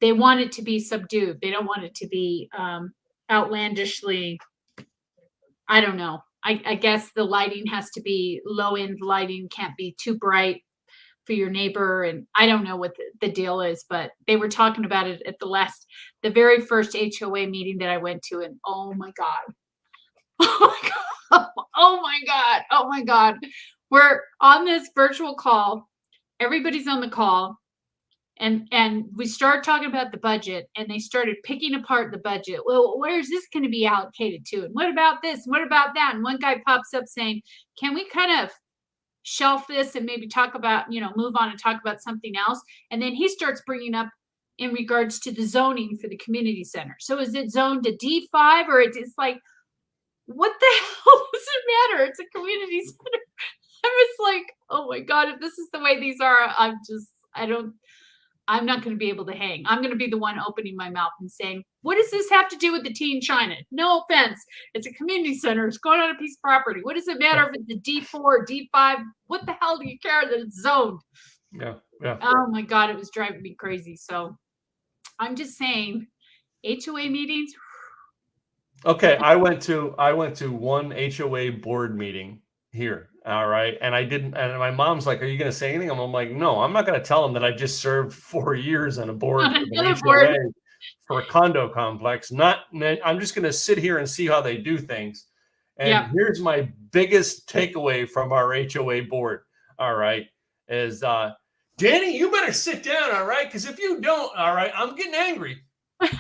They want it to be subdued. They don't want it to be outlandishly. I don't know. I guess the lighting has to be low end lighting, can't be too bright for your neighbor. And I don't know what the deal is, but they were talking about it at the very first HOA meeting that I went to. And oh my God. Oh my God. Oh my God. Oh my God. We're on this virtual call. Everybody's on the call. And we started talking about the budget, and they started picking apart the budget. Well, where's this going to be allocated to? And what about this? And what about that? And one guy pops up saying, can we kind of shelf this and maybe talk about, move on and talk about something else? And then he starts bringing up in regards to the zoning for the community center. So is it zoned to D5, or it's like, what the hell does it matter? It's a community center. I was like, oh my God, if this is the way these are, I'm not going to be able to hang. I'm going to be the one opening my mouth and saying, what does this have to do with the Teen China? No offense. It's a community center. It's going on a piece of property. What does it matter if it's a D4, D5? What the hell do you care that it's zoned? Yeah. Yeah. Oh my God, it was driving me crazy. So I'm just saying, HOA meetings. Okay. I went to one HOA board meeting here. All right. And my mom's like, are you going to say anything? I'm like, no, I'm not going to tell them that I just served 4 years on a board for a condo complex. I'm just going to sit here and see how they do things. And here's my biggest takeaway from our HOA board. All right. Is, Danny, you better sit down. All right. Because if you don't, all right, I'm getting angry. They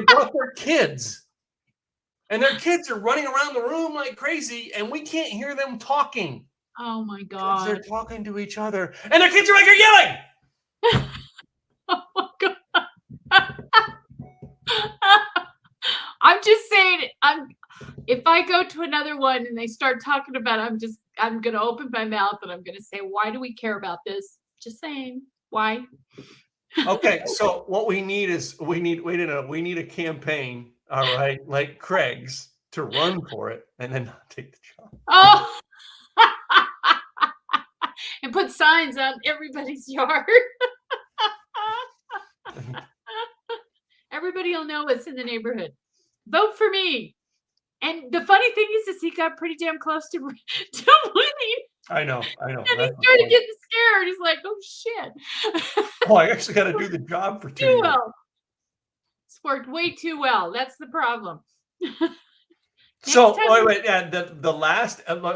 brought their kids. And their kids are running around the room like crazy, and we can't hear them talking. Oh my God. They're talking to each other, and their kids are like, you're yelling. Oh my God. I'm just saying, if I go to another one and they start talking about it, I'm going to open my mouth and I'm going to say, why do we care about this? Just saying, why? Okay. So what we need is, we need a campaign. All right, like Craig's, to run for it and then not take the job. Oh, and put signs on everybody's yard. Everybody will know what's in the neighborhood. Vote for me. And the funny thing is he got pretty damn close to winning. I know. And he started getting scared. He's like, oh shit. Oh, I actually got to do the job for 2 years. Well. It's worked way too well. That's the problem. So wait, yeah, the last HOA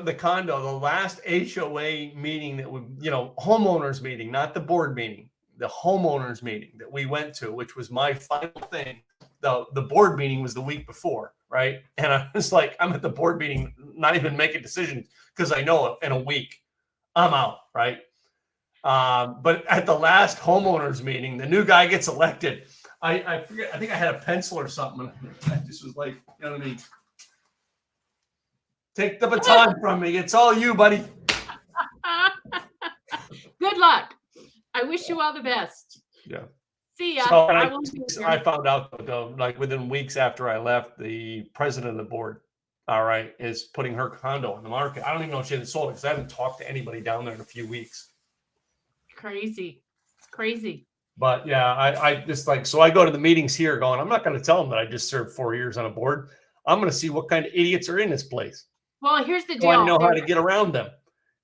meeting that homeowners meeting, not the board meeting, the homeowners meeting that we went to, which was my final thing. The board meeting was the week before, right? And I was like, I'm at the board meeting, not even making decisions because I know in a week I'm out, right? But at the last homeowners meeting, the new guy gets elected. I forget. I think I had a pencil or something. I just was like, you know what I mean? Take the baton from me. It's all you, buddy. Good luck. I wish you all the best. Yeah. See ya. So I found out though, like within weeks after I left, the president of the board, all right, is putting her condo on the market. I don't even know if she hasn't sold it because I haven't talked to anybody down there in a few weeks. Crazy. But yeah, I just like, so I go to the meetings here going, I'm not going to tell them that I just served 4 years on a board. I'm going to see what kind of idiots are in this place. Well, here's the So deal. I know how to get around them.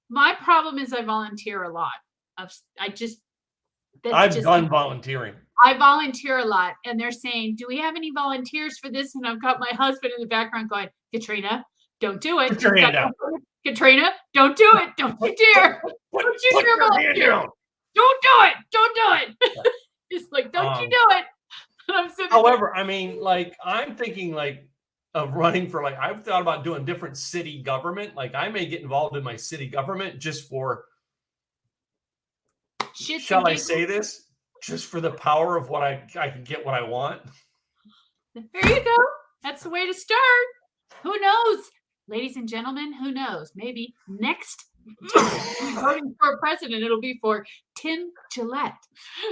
My problem is I volunteer a lot. I've done volunteering. I volunteer a lot. And they're saying, do we have any volunteers for this? And I've got my husband in the background going, Katrina, don't do it. Put your hand down. Katrina, don't do it. Don't you dare. Don't you dare volunteer. Don't do it. Don't do it. It's like, don't you do it. I'm however, I mean, like, I'm thinking like of running for, like, I've thought about doing different city government. Like, I may get involved in my city government just for, shall I say this? Just for the power of what I can get what I want. There you go. That's the way to start. Who knows? Ladies and gentlemen, who knows? Maybe next voting for president, it'll be for Tim Gillette.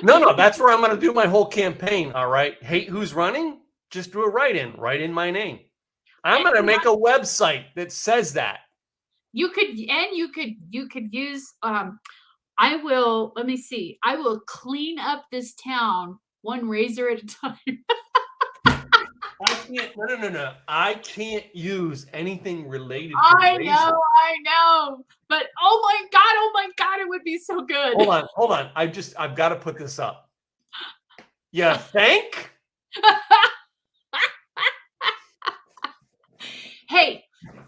No, that's where I'm going to do my whole campaign. All right. Hate who's running? just do a write in my name. I'm And going to you make a website that says that. You could use let me see. I will clean up this town one razor at a time. I can't. No. I can't use anything related to I razor. know. But oh my god, it would be so good. Hold on. I've got to put this up. You think? Hey,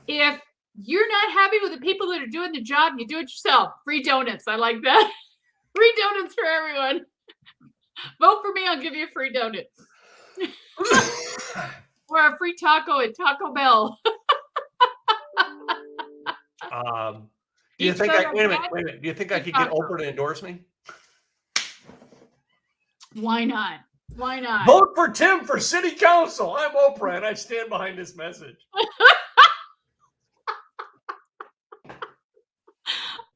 if you're not happy with the people that are doing the job, you do it yourself. Free donuts. I like that. Free donuts for everyone. Vote for me. I'll give you a free donut. Or a free taco at Taco Bell. Do you think wait a minute. Do you think I could get Oprah to endorse me? Why not? Why not? Vote for Tim for city council. I'm Oprah and I stand behind this message.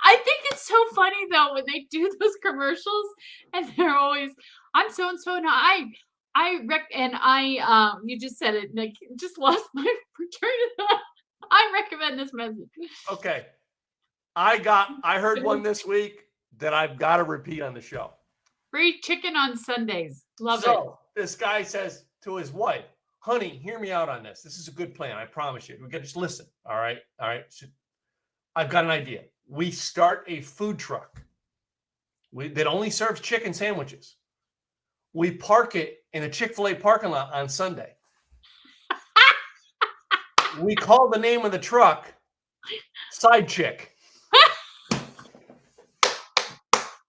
I think it's so funny though when they do those commercials and they're always, I'm so and so, and you just said it, Nick. Just lost my train of thought. I recommend this message. Okay, I heard one this week that I've got to repeat on the show. Free chicken on Sundays. Love it. So this guy says to his wife, "Honey, hear me out on this. This is a good plan. I promise you. We got to just listen. All right. So I've got an idea. We start a food truck that only serves chicken sandwiches. We park it in a Chick-fil-A parking lot on Sunday. We call the name of the truck Side Chick.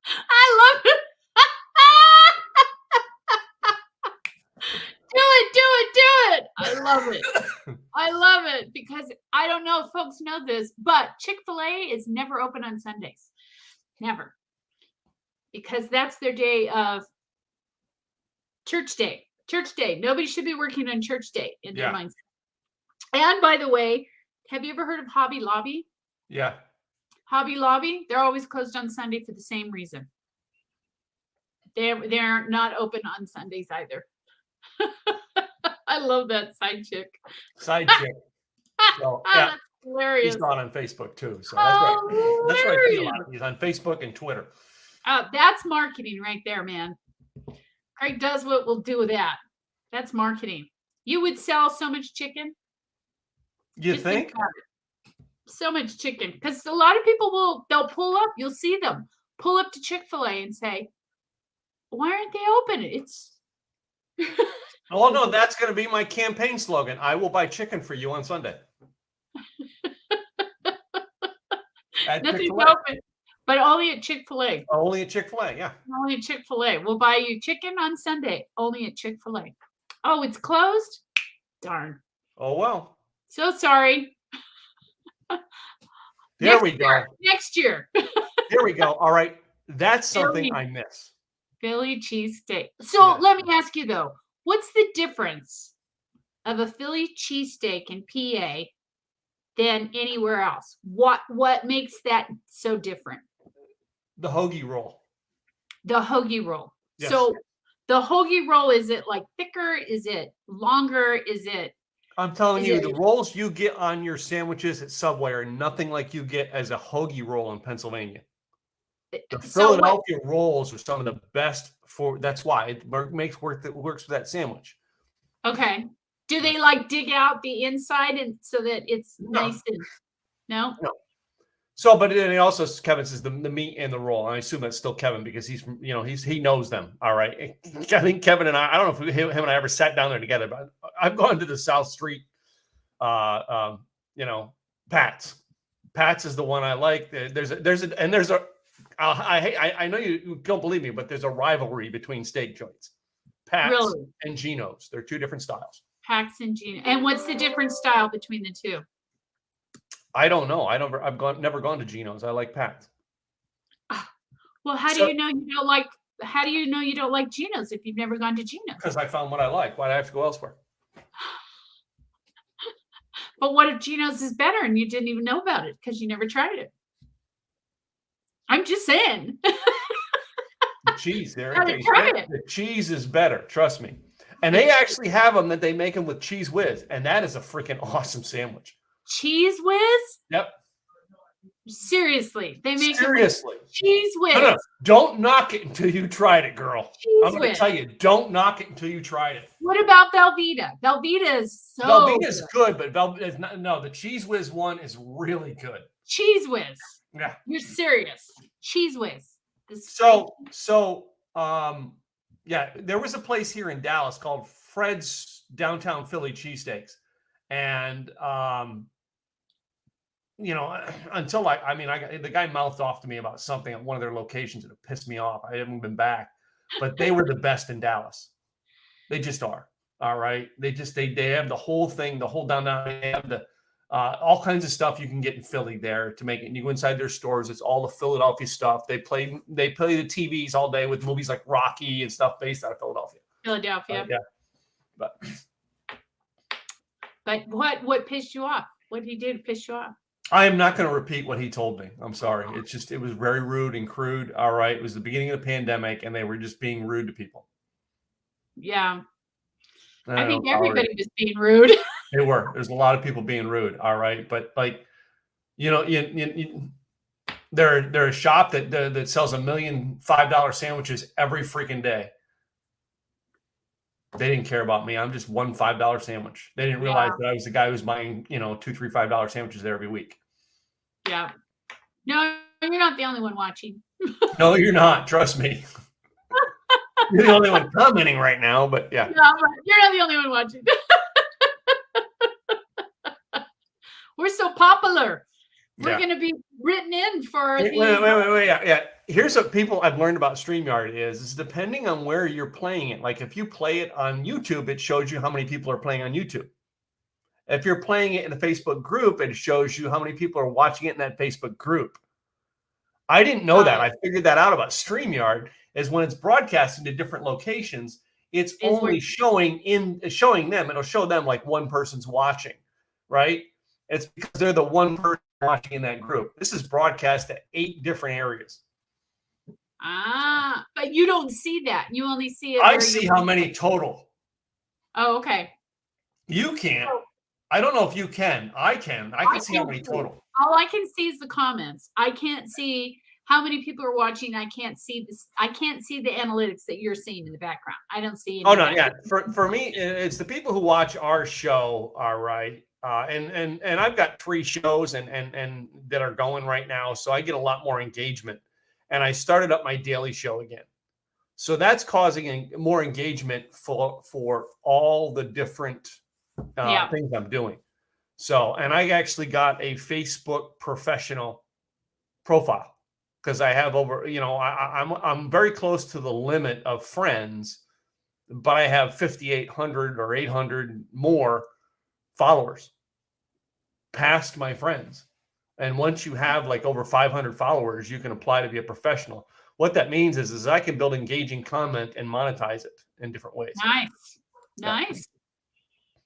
I love it. Do it. I love it. I love it because I don't know if folks know this, but Chick-fil-A is never open on Sundays. Never. Because that's their day of church day. Church day. Nobody should be working on church day in their mindset. And by the way, have you ever heard of Hobby Lobby? Yeah. Hobby Lobby, they're always closed on Sunday for the same reason. They're not open on Sundays either. I love that Side Chick. Side Chick. So, yeah, that's hilarious. He's not on Facebook too, so that's right. That's right. He's on Facebook and Twitter. That's marketing right there, man. Craig does what we'll do with that. That's marketing. You would sell so much chicken. You think? So much chicken, because a lot of people they'll pull up. You'll see them pull up to Chick-fil-A and say, "Why aren't they open? It's." Oh no, that's going to be my campaign slogan. I will buy chicken for you on Sunday. Nothing's open, but only at Chick-fil-A. Only at Chick-fil-A, yeah. Only at Chick-fil-A. We'll buy you chicken on Sunday. Only at Chick-fil-A. Oh, it's closed? Darn. Oh well. So sorry. There we go. Next year. There we go. All right. That's something I miss. Philly cheesesteak. So let me ask you though, what's the difference of a Philly cheesesteak in PA than anywhere else? What makes that so different? The hoagie roll. The hoagie roll. Yes. So the hoagie roll, is it like thicker? Is it longer? Is it? I'm telling you, the rolls you get on your sandwiches at Subway are nothing like you get as a hoagie roll in Pennsylvania. The Philadelphia rolls are some of the best that's why it works with that sandwich. Okay. Do they like dig out the inside and so that it's nice and no? So, but then also Kevin says the meat and the roll. And I assume that's still Kevin because he's from, he knows them. All right. I think Kevin and I don't know if him and I ever sat down there together, but I've gone to the South Street, Pat's. Pat's is the one I like. I know you don't believe me, but there's a rivalry between steak joints. Pat's and Geno's. They're two different styles. Pat's and Geno's. And what's the different style between the two? I don't know. I've never gone to Geno's. I like Pat's. Well, how do you know you don't like Geno's if you've never gone to Geno's? Because I found what I like. Why do I have to go elsewhere? But what if Geno's is better and you didn't even know about it because you never tried it? I'm just saying. The cheese there. The cheese is better. Trust me. And they actually have them that they make them with Cheese Whiz, and that is a freaking awesome sandwich. Cheese Whiz? Yep. Seriously, they make Seriously. Cheese Whiz. No, don't knock it until you tried it, girl. Cheese I'm going to tell you, don't knock it until you tried it. What about Velveeta? Velveeta is so Velveeta is good, but Velveeta is not. No, the Cheese Whiz one is really good. Cheese Whiz. Yeah. You're serious. Cheese Whiz. Yeah, there was a place here in Dallas called Fred's Downtown Philly Cheesesteaks. And, until the guy mouthed off to me about something at one of their locations and it pissed me off. I haven't been back, but they were the best in Dallas. They just are. All right. They have the whole thing, the whole downtown. They have the all kinds of stuff you can get in Philly there to make it. And you go inside their stores. It's all the Philadelphia stuff. They play the TVs all day with movies like Rocky and stuff based out of Philadelphia. Yeah. But what pissed you off? What did he do to piss you off? I am not going to repeat what he told me. I'm sorry. It was very rude and crude. All right. It was the beginning of the pandemic and they were just being rude to people. Yeah. I think everybody was being rude. They were. There's a lot of people being rude. All right. But they're a shop that sells $1 million $5 sandwiches every freaking day. They didn't care about me. I'm just one $5 sandwich. They didn't realize that I was the guy who's buying, $2, $3, $5 sandwiches there every week. Yeah. No, you're not the only one watching. No, you're not. Trust me. You're the only one commenting right now, but yeah. No, you're not the only one watching. We're so popular. We're going to be written in for wait. Yeah. Here's what people I've learned about StreamYard is depending on where you're playing it. Like if you play it on YouTube, it shows you how many people are playing on YouTube. If you're playing it in a Facebook group, it shows you how many people are watching it in that Facebook group. I didn't know that. I figured that out about StreamYard is when it's broadcasting to different locations, it's only showing them. It'll show them like one person's watching, right? It's because they're the one person watching in that group. This is broadcast to 8 different areas. But you don't see that. You only see it. I see how many total. Oh, okay. You can't. I don't know if you can. I can. I can see how many total. All I can see is the comments. I can't see how many people are watching. I can't see this. I can't see the analytics that you're seeing in the background. I don't see any. Oh no, yeah. For me, it's the people who watch our show. All right. And I've got 3 shows and that are going right now, so I get a lot more engagement. And I started up my daily show again, so that's causing more engagement for all the different things I'm doing. So, and I actually got a Facebook professional profile because I have over, I'm very close to the limit of friends, but I have 5,800 or 800 more followers past my friends. And once you have like over 500 followers, you can apply to be a professional. What that means is I can build engaging comment and monetize it in different ways. Nice.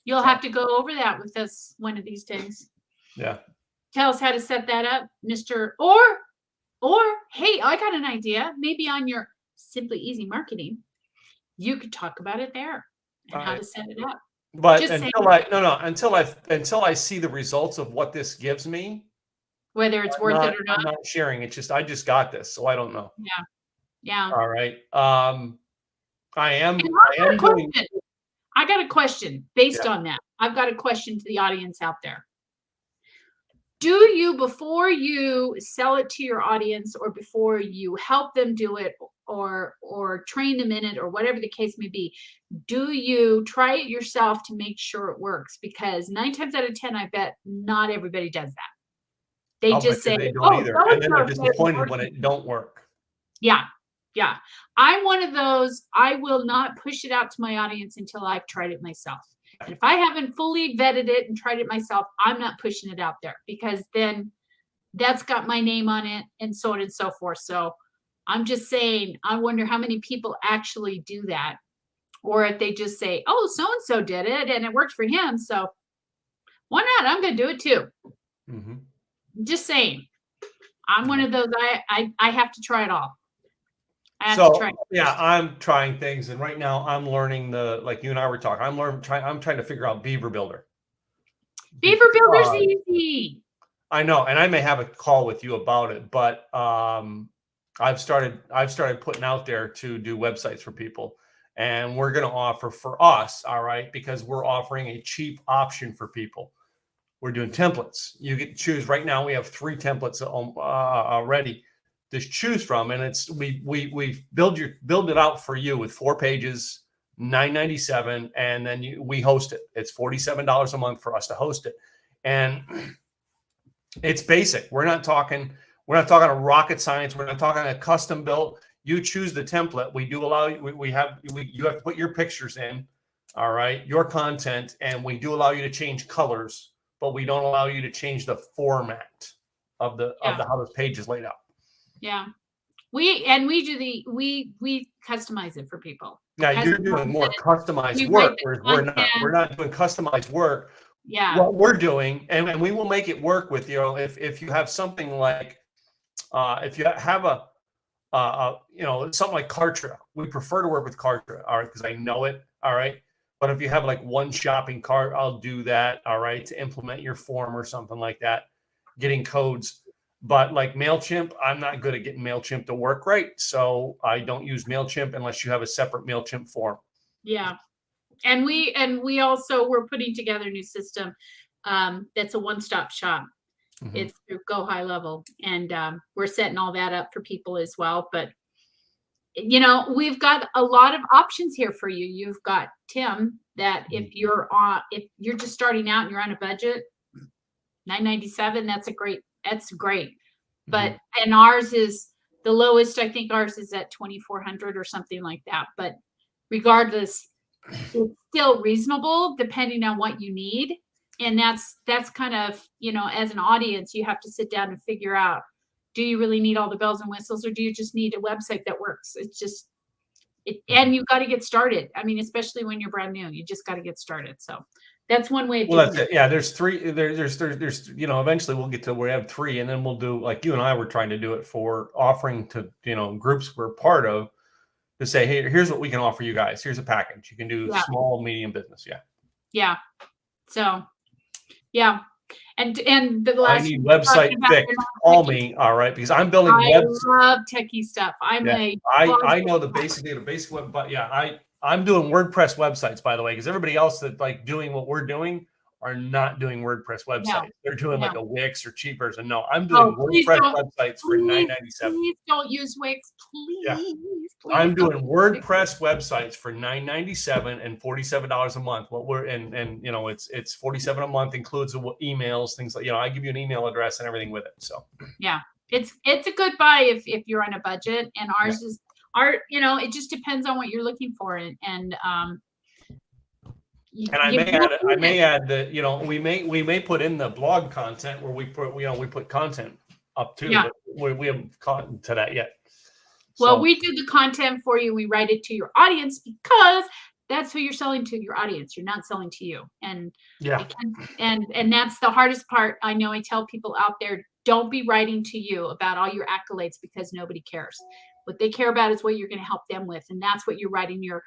You'll have to go over that with us one of these days. Yeah. Tell us how to set that up, Mr. Or hey, I got an idea. Maybe on your Simply Easy Marketing, you could talk about it there and how to set it up. But until I see the results of what this gives me, whether it's worth it or not, I'm not sharing. It's just I just got this, so I don't know. Yeah. All right. I got a question based on that. I've got a question to the audience out there. Do you, before you sell it to your audience or before you help them do it or train them in it or whatever the case may be, do you try it yourself to make sure it works? Because 9 times out of 10, I bet not everybody does that. They just say, they don't either. And then they're disappointed when it don't work. Yeah. I'm one of those. I will not push it out to my audience until I've tried it myself. And if I haven't fully vetted it and tried it myself, I'm not pushing it out there because then that's got my name on it and so on and so forth. So I'm just saying, I wonder how many people actually do that. Or if they just say, oh, so-and-so did it and it worked for him. So why not? I'm going to do it too. Mm-hmm. Just saying. I'm one of those, I have to try it all. I have to try. Yeah, I'm trying things, and right now I'm learning like you and I were talking. I'm trying to figure out Beaver Builder. Beaver Builder's easy. I know, and I may have a call with you about it, but I've started putting out there to do websites for people, and we're going to offer for us, all right, because we're offering a cheap option for people. We're doing templates. You get to choose. Right now, we have 3 templates already to choose from, and it's we build it out for you with 4 pages, $9.97, and then we host it. It's $47 a month for us to host it, and it's basic. We're not talking a rocket science. We're not talking a custom built. You choose the template. We do allow you. You have to put your pictures in, all right, your content, and we do allow you to change colors, but we don't allow you to change the format of how this page is laid out. Yeah, we customize it for people. Now you're doing more customized work, whereas we're not doing customized work. Yeah, what we're doing, and we will make it work with you. If you have something like, if you have something like Kartra, we prefer to work with Kartra, all right, because I know it, all right. But if you have like one shopping cart, I'll do that, all right, to implement your form or something like that, getting codes. But like MailChimp, I'm not good at getting MailChimp to work right, so I don't use MailChimp unless you have a separate MailChimp form. Yeah. And we also, we're putting together a new system that's a one-stop shop. Mm-hmm. It's through Go High Level, and we're setting all that up for people as well. But we've got a lot of options here for you. You've got Tim, that if you're just starting out and you're on a budget, $9.97, that's great. Mm-hmm. But and ours is the lowest. I think ours is at $2,400 or something like that. But regardless, it's still reasonable depending on what you need. And that's kind of, as an audience, you have to sit down and figure out, do you really need all the bells and whistles, or do you just need a website that works? It's just and you've got to get started. I mean, especially when you're brand new, you just got to get started. So that's one way of doing it. Yeah, there's 3. There's eventually we'll get to where we have 3, and then we'll do, like you and I were trying to do it for offering to groups we're part of, to say, hey, here's what we can offer you guys. Here's a package. You can do small, medium business. Yeah. Yeah. So, yeah. And the last, I need website fixed. Call me, all right, because I'm building websites. I love techie stuff. I know the basic web, but yeah, I'm doing WordPress websites, by the way, because everybody else that like doing what we're doing are not doing WordPress websites. No. They're doing like a Wix or cheap version. No, I'm doing WordPress websites for $9.97. Please don't use Wix, please. Yeah. Please I'm doing WordPress websites for $9.97 and $47 a month. What we're and it's $47 a month, includes emails, things like I give you an email address and everything with it. So yeah, it's a good buy if you're on a budget, and ours is it just depends on what you're looking for, and I may add that we may put in the blog content where we put content up too, but we haven't gotten to that yet. Well, we do the content for you. We write it to your audience because that's who you're selling to, your audience. You're not selling to you, and and that's the hardest part. I know I tell people out there, don't be writing to you about all your accolades, because nobody cares. What they care about is what you're going to help them with, and that's what you're writing your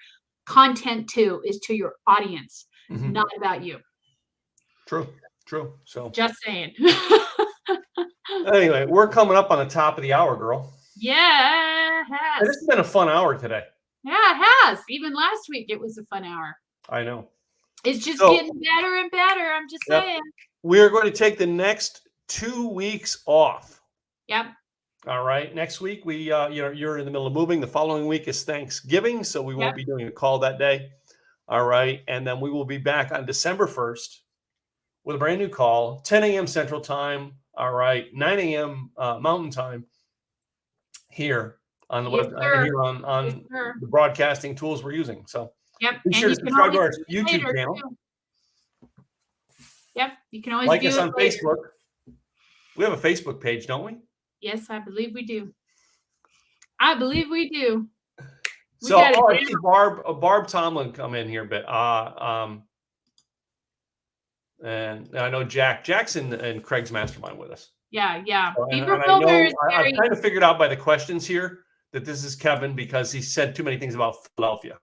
content to, is to your audience, not about you. True. So just saying. Anyway, we're coming up on the top of the hour, girl. Yeah, it has. This has been a fun hour today. Yeah, it has. Even last week, it was a fun hour. I know. It's just getting better and better. I'm just saying. We are going to take the next 2 weeks off. Yep. All right. Next week, you're in the middle of moving. The following week is Thanksgiving, so we won't be doing a call that day. All right. And then we will be back on December 1st with a brand new call, 10 a.m. Central Time. All right. 9 a.m. Mountain Time here on the here on the broadcasting tools we're using. So be sure to subscribe to our YouTube channel. Yep. You can always like us on Facebook. We have a Facebook page, don't we? Yes, I believe we do. So I see Barb Tomlin come in here a bit. And I know Jackson and Craig's mastermind with us. Yeah. So, I've kind of figured out by the questions here that this is Kevin because he said too many things about Philadelphia.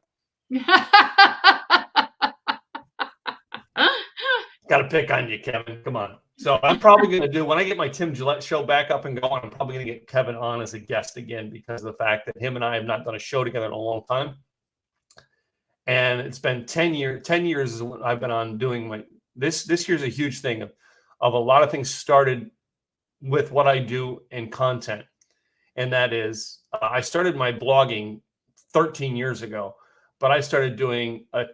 Got to pick on you, Kevin. Come on. So I'm probably going to do, when I get my Tim Gillette show back up and going, I'm probably going to get Kevin on as a guest again because of the fact that him and I have not done a show together in a long time. And it's been 10 years. 10 years is when I've been on doing my, this year's a huge thing of a lot of things started with what I do in content. And that is, I started my blogging 13 years ago, but I started doing a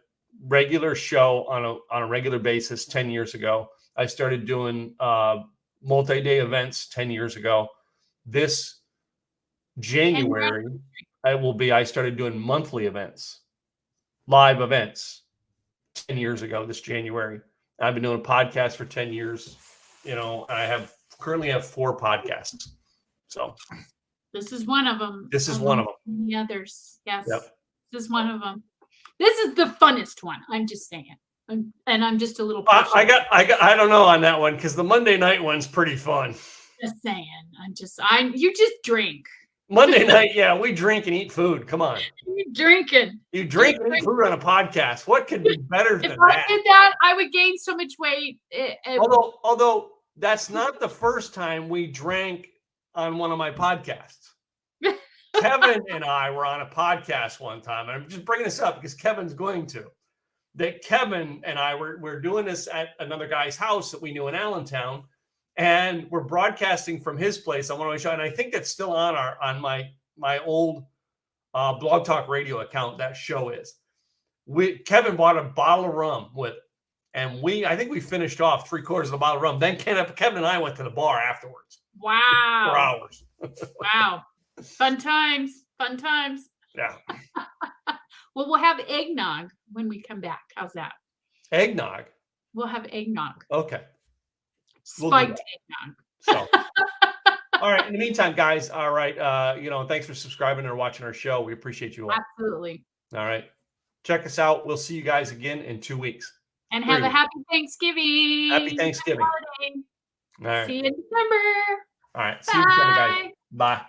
regular show on a regular basis 10 years ago. I started doing multi-day events 10 years ago. This January, I started doing monthly events, live events 10 years ago this January. I've been doing a podcast for 10 years. You know, I currently have 4 podcasts. So this is one of them. This is one of them. The others. Yes. Yep. This is one of them. This is the funnest one. I'm just saying. I'm just a little. I don't know on that one because the Monday night one's pretty fun. Just saying. You just drink. Monday night, yeah, we drink and eat food. Come on. You drinking. You drink and eat food on a podcast. What could be better than that? If I did that, I would gain so much weight. Although that's not the first time we drank on one of my podcasts. Kevin and I were on a podcast one time, and I'm just bringing this up because Kevin's going to. That Kevin and I were doing this at another guy's house that we knew in Allentown, and we're broadcasting from his place on one of my shows. And I think that's still on my old Blog Talk Radio account. That show is. Kevin bought a bottle of rum with, and I think we finished off 3/4 of the bottle of rum. Then Kevin and I went to the bar afterwards. Wow. 4 hours. Wow. Fun times. Yeah. Well, we'll have eggnog when we come back. How's that? Eggnog. We'll have eggnog. Okay. Spiked eggnog. So, all right. In the meantime, guys, all right. Thanks for subscribing or watching our show. We appreciate you all. Absolutely. All right. Check us out. We'll see you guys again in 2 weeks. And have a happy Thanksgiving. Happy Thanksgiving. All right. See you in December. All right. See you then, guys. Bye.